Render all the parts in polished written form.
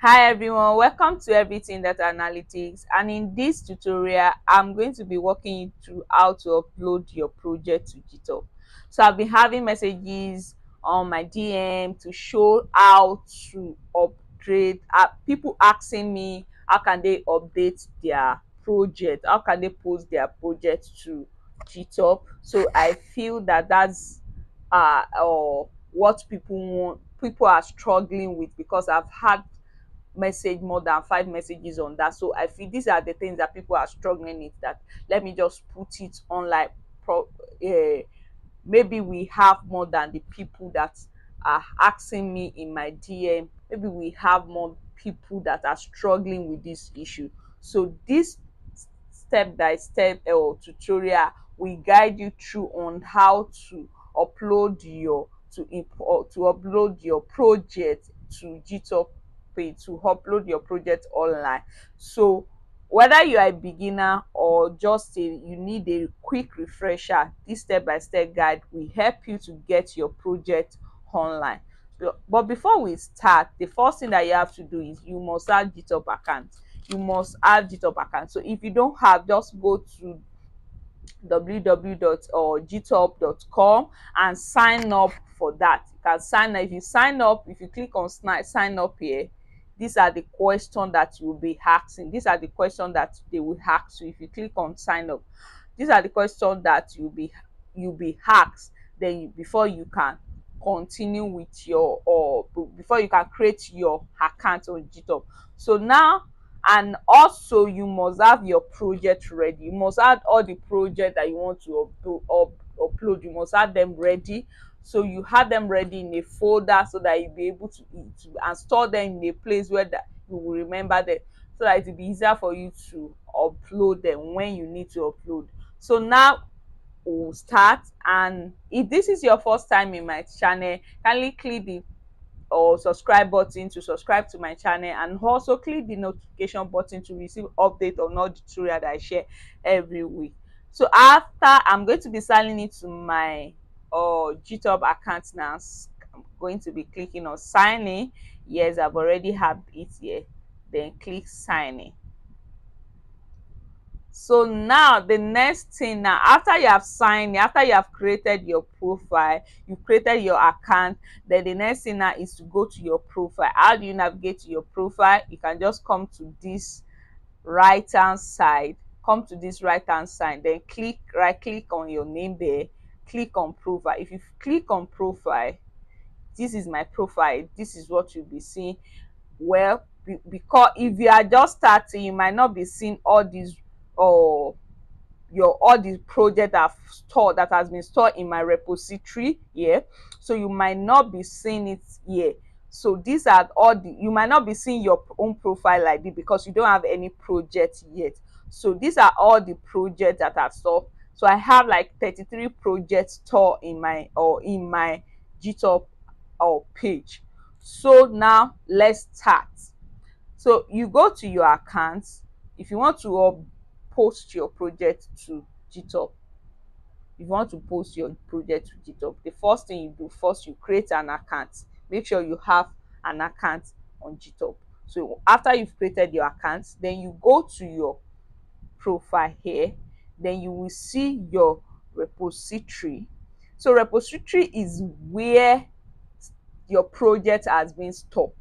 Hi everyone, welcome to Everything Data Analytics, and in this tutorial I'm going to be walking you through how to upload your project to Github. So I've been having messages on my DM to show how to upgrade, people asking me how can they update their project, how can they post their project to Github. So I feel that that's what people are struggling with, because I've had message more than 5 messages on that. So I feel these are the things that people are struggling with, that let me just put it on, like maybe we have more than the people that are asking me in my DM. Maybe we have more people that are struggling with this issue. So this step by step tutorial will guide you through on how to upload your to upload your project to Github page, to upload your project online. So whether you are a beginner or just you need a quick refresher, this step by step guide will help you to get your project online. But before we start, the first thing that you have to do is you must have Github account. You must have Github account. So if you don't have, just go to www.github.com and sign up for that. You can sign up. If you sign up, if you click on sign up here, these are the questions that you will be asking. These are the questions that they will ask you if you click on sign up. These are the questions that you'll be asked, then before you can continue with your, or before you can create your account on Github. So now, and also you must have your project ready. You must have all the project that you want to upload. You must have them ready. So you have them ready in a folder so that you'll be able to and store them in a place where that you will remember them, so that it will be easier for you to upload them when you need to upload. So now we'll start. And if this is your first time in my channel, kindly click the or subscribe button to subscribe to my channel, and also click the notification button to receive update on all the tutorial that I share every week. So after, I'm going to be signing into my Github account now. I'm going to be clicking on sign in. Yes, I've already have it here. Then click sign in. So now the next thing, now after you have signed, after you have created your profile, you created your account, then the next thing now is to go to your profile. How do you navigate to your profile? You can just come to this right hand side, then right click on your name there, click on profile. If you click on profile, this is my profile. This is what you'll be seeing. Well, because if you are just starting, you might not be seeing all these or all the project that has been stored in my repository here. So you might not be seeing it here. So these are all you might not be seeing your own profile like this because you don't have any project yet. So these are all the projects that I've stored. So I have like 33 projects stored in my Github page. So now let's start. So you go to your account. If you want to post your project to Github, if you want to post your project to Github, the first thing you do, first you create an account. Make sure you have an account on Github. So after you've created your account, then you go to your profile here, then you will see your repository. So repository is where your project has been stored.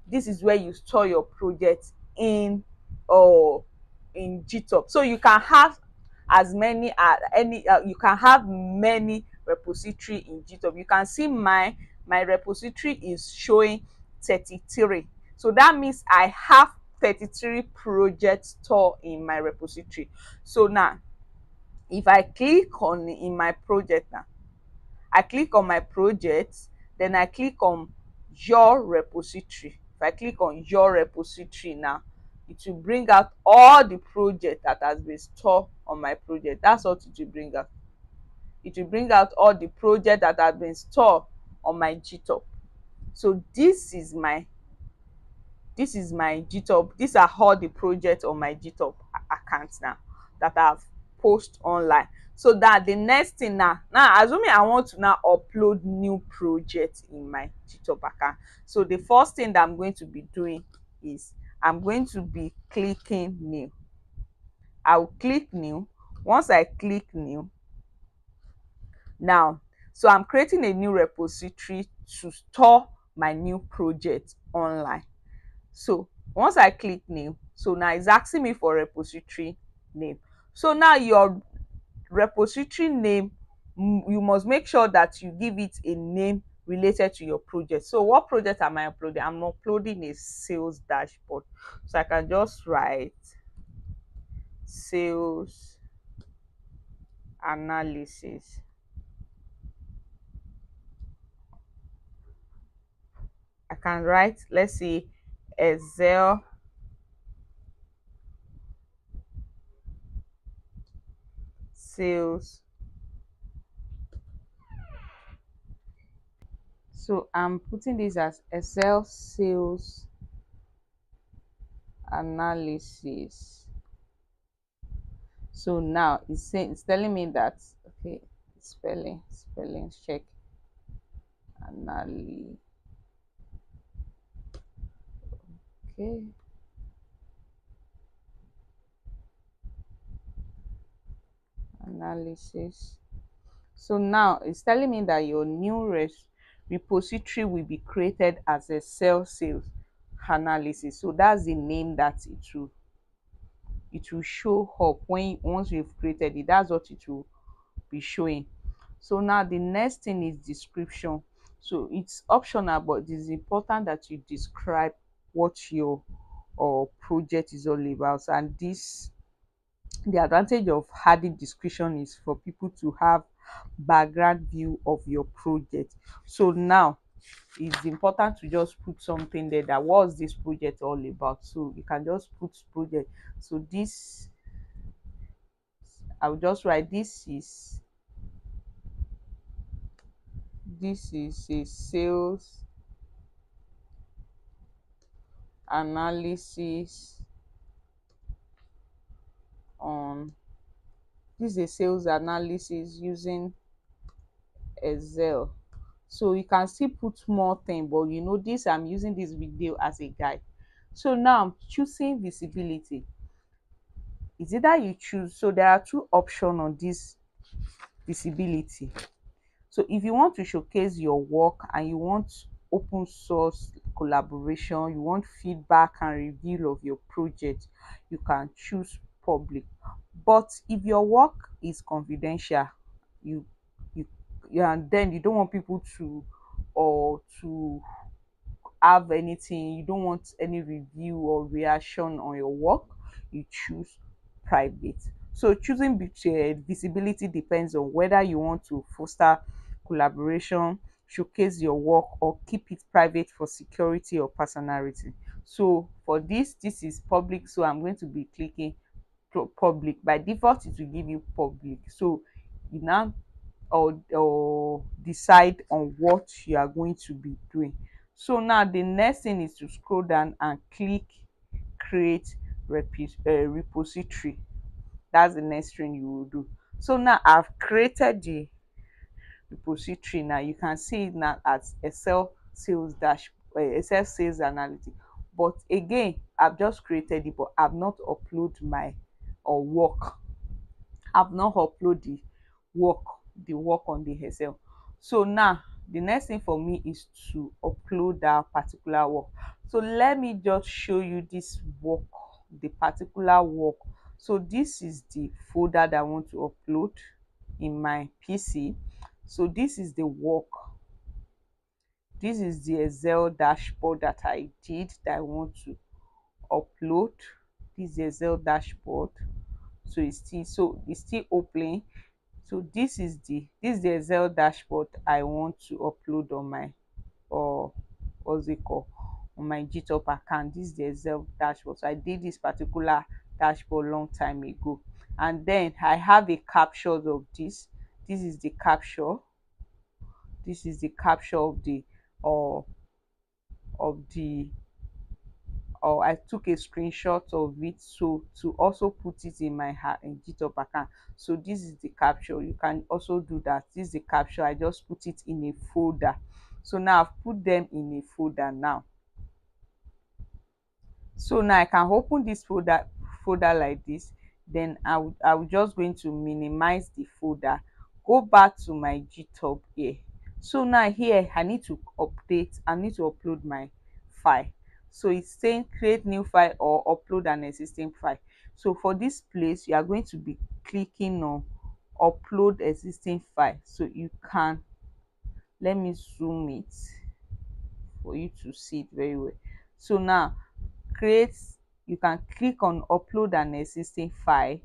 This is where you store your project in Github. So you can have as many you can have many repository in Github. You can see my repository is showing 33. So that means I have 33 projects stored in my repository. So now if I click on in my project, now I click on my project, then I click on your repository. If I click on your repository now, it will bring out all the project that has been stored on my project. That's what it will bring out. It will bring out all the project that have been stored on my Github. So this is my Github. These are all the projects on my Github account now that I've posted online. So that the next thing now assuming I want to now upload new projects in my Github account. So the first thing that I'm going to be doing is I'm going to be clicking new. I'll click new. Once I click new, now, so I'm creating a new repository to store my new project online. So once I click new, so now it's asking me for repository name. So now your repository name, you must make sure that you give it a name related to your project. So what project am I uploading? I'm uploading a sales dashboard. So I can just write sales analysis. I can write, let's say, Excel sales. So I'm putting this as Excel sales analysis. So now it's saying, it's telling me that, okay, spelling check, analysis. Okay, analysis. So now it's telling me that your new repository will be created as a sales analysis. So that's the name that it will show up when once you've created it. That's what it will be showing. So now the next thing is description. So it's optional, but it is important that you describe what your project is all about. And this, the advantage of adding description is for people to have background view of your project. So now it's important to just put something there, that what's this project all about. So you can just put project. So this, I'll just write, this is a sales analysis on, this is a sales analysis using Excel. So you can still put more thing, but you know this, I'm using this video as a guide. So now I'm choosing visibility. Is either you choose, so there are two options on this visibility. So if you want to showcase your work and you want open source collaboration, you want feedback and review of your project, you can choose public. But if your work is confidential, you you, and then you don't want people to, or to have anything, you don't want any review or reaction on your work, you choose private. So choosing visibility depends on whether you want to foster collaboration, showcase your work, or keep it private for security or personality. So for this is public, so I'm going to be clicking public. By default it will give you public. So you now, or decide on what you are going to be doing. So now the next thing is to scroll down and click create repository. That's the next thing you will do. So now I've created the repository. Now you can see it now as Excel sales dash Excel sales analytics. But again, I've just created it, but I've not uploaded my or work. I've not uploaded the work on the Excel. So now the next thing for me is to upload that particular work. So let me just show you this work, the particular work. So this is the folder that I want to upload in my PC. So this is the work. This is the Excel dashboard that I did that I want to upload. This is the Excel dashboard. So it's still opening. So this is the Excel dashboard I want to upload on my, or what's it called, on my Github account. This is the Excel dashboard. So I did this particular dashboard long time ago, and then I have a capture of this. This is the capture. This is the capture of the, or of the, or I took a screenshot of it, so to also put it in my in Github account. So this is the capture. You can also do that. This is the capture. I just put it in a folder. So now I've put them in a folder now. So now I can open this folder like this. Then I will just going to minimize the folder, go back to my Github here. So now here I need to upload my file. So it's saying create new file or upload an existing file. So for this place you are going to be clicking on upload existing file. So you can, let me zoom it for you to see it very well. So now create, you can click on upload an existing file,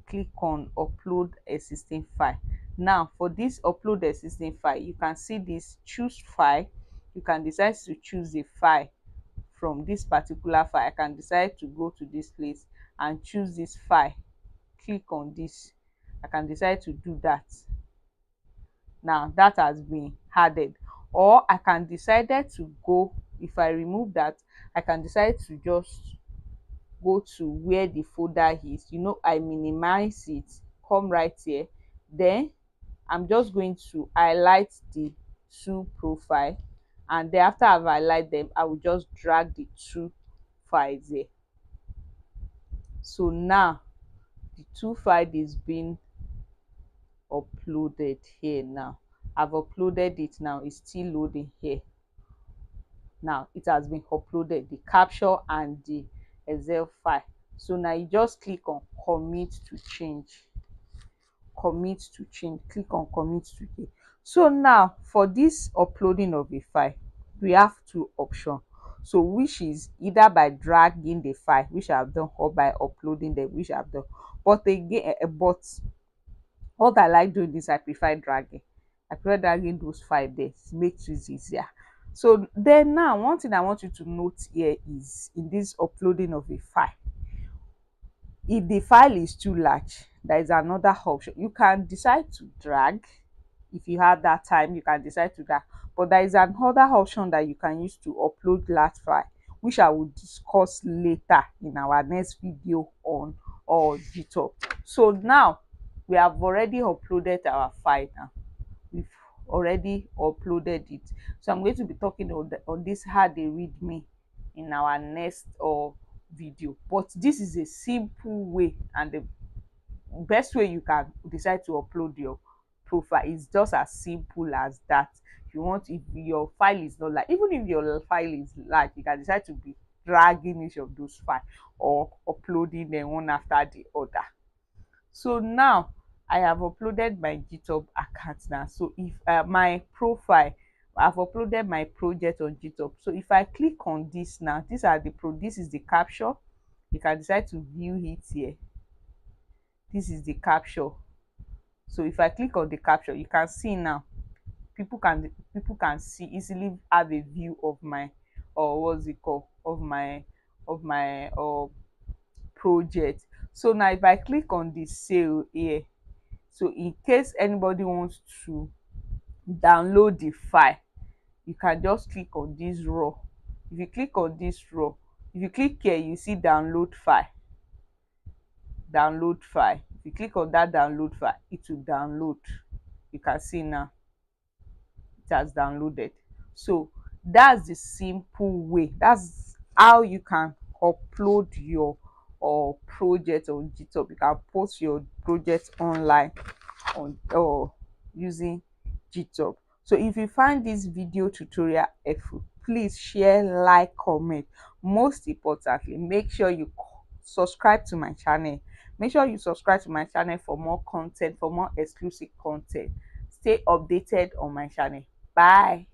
click on upload existing file. Now for this upload existing file, you can see this choose file. You can decide to choose a file from this particular file. I can decide to go to this place and choose this file, click on this. I can decide to do that. Now that has been added. Or I can decide to go, if I remove that, I can decide to just go to where the folder is. I minimize it, come right here. Then I'm just going to highlight the two profile, and then after I've highlighted them, I will just drag the two files here. So now the two file is being uploaded here. Now I've uploaded it. Now it's still loading here. Now it has been uploaded, the capture and the Excel file. So now you just click on commit to change, click on commit to change. So now for this uploading of a file, we have two options. So which is either by dragging the file, which I've done, or by uploading them, which I've done. But again, what I like doing is I prefer dragging. I prefer dragging those files there. It makes it easier. So then now one thing I want you to note here is in this uploading of a file, if the file is too large, there is another option. You can decide to drag. If you have that time, you can decide to drag. But there is another option that you can use to upload large file, which I will discuss later in our next video on Github. So now we have already uploaded our file. Now we've already uploaded it. So I'm going to be talking on this how they read me in our next video. But this is a simple way, and the best way you can decide to upload your profile is just as simple as that. If your file is not large, even if your file is large, you can decide to be dragging each of those files or uploading them one after the other. So now I have uploaded my Github account now. So if my profile, I've uploaded my project on Github. So if I click on this now, this is the capture. You can decide to view it here. This is the capture. So if I click on the capture, you can see now people can see easily have a view of my, or what's it called, of my project. So now if I click on the sale here, so in case anybody wants to download the file, you can just click on this raw. If you click on this raw, if you click here, you see download file. If you click on that download file, it will download. You can see now it has downloaded. So that's the simple way. That's how you can upload your project on Github. You can post your project online on using Github. So if you find this video tutorial helpful, please share, like, comment. Most importantly, make sure you subscribe to my channel. Make sure you subscribe to my channel for more content, for more exclusive content. Stay updated on my channel. Bye.